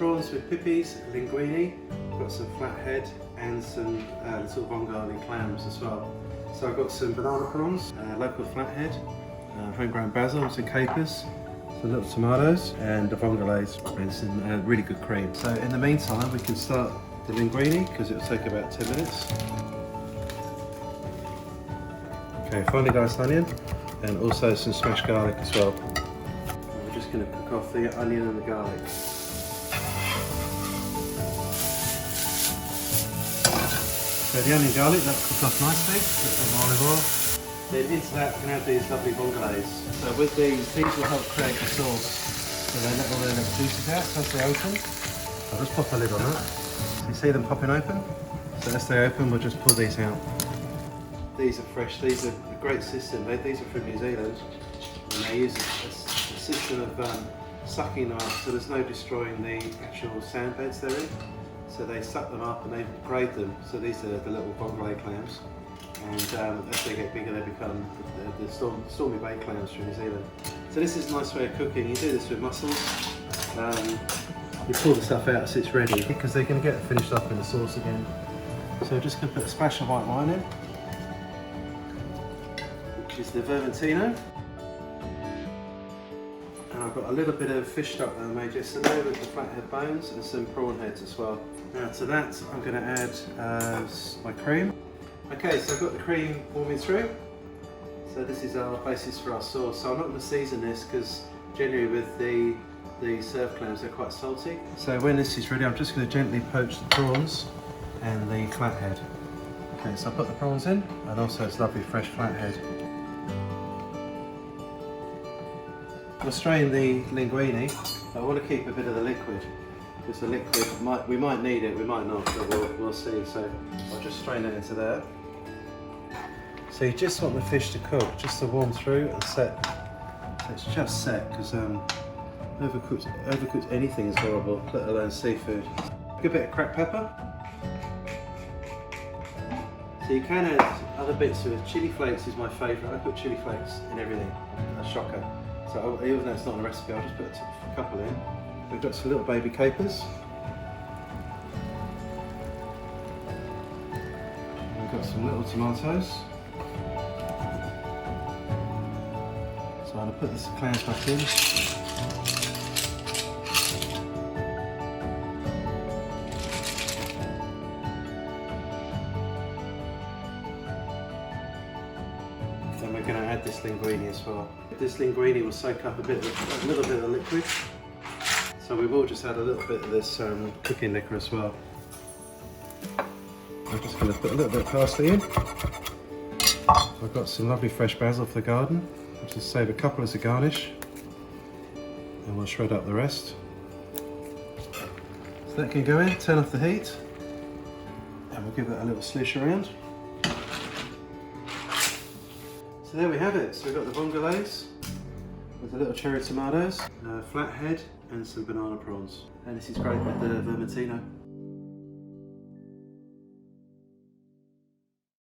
prawns with Pipis, linguini, got some flathead and some little vongole clams as well. So I've got some banana prawns, local flathead, homegrown basil, some capers, some little tomatoes and the vongoles and some really good cream. So in the meantime we can start the linguini because it will take about 10 minutes. Okay, finely diced onion and also some smashed garlic as well. And we're just going to cook off the onion and the garlic. So the onion and garlic, that's cooked off nicely, with some olive oil. Then into that we're going to add these lovely vongoles. So with these will help create the sauce. So they let all their little juices out as they open. I'll just pop a lid on that. So you see them popping open? So as they open we'll just pull these out. These are fresh, these are a great system. These are from New Zealand and they use a system of sucking them up so there's no destroying the actual sand beds they're in. So they suck them up and they grade them. So these are the little vongole clams. And as they get bigger they become the Stormy Bay clams from New Zealand. So this is a nice way of cooking. You do this with mussels. You pull the stuff out so it's ready because they're going to get finished up in the sauce again. So I'm just going to put a splash of white wine in, which is the Vermentino. And I've got a little bit of fish stock that I made yesterday with the flathead bones and some prawn heads as well. Now to that I'm going to add my cream. Okay, so I've got the cream warming through. So this is our basis for our sauce. So I'm not going to season this because generally with the surf clams they're quite salty. So when this is ready I'm just going to gently poach the prawns and the flathead. Okay, so I'll put the prawns in and also it's lovely fresh flathead. I'll strain the linguini. I want to keep a bit of the liquid because the liquid, we might need it, we might not, but we'll see. So I'll just strain it into there. So you just want the fish to cook, just to warm through and set. So it's just set because overcooked anything is horrible, let alone seafood. A good bit of cracked pepper. So you can add other bits with chili flakes is my favourite. I put chili flakes in everything, a shocker. So even though it's not in a recipe, I'll just put a couple in. We've got some little baby capers. We've got some little tomatoes. So I'm going to put the clams back in. Then we're going to add this linguini as well. This linguini will soak up a little bit of liquid. So we will just add a little bit of this cooking liquor as well. I'm just going to put a little bit of parsley in. I've got some lovely fresh basil for the garden. I'll just save a couple as a garnish. And we'll shred up the rest. So that can go in, turn off the heat. And we'll give it a little slish around. So there we have it. So we've got the vongoles with the little cherry tomatoes, flathead and some banana prawns. And this is great with the Vermentino.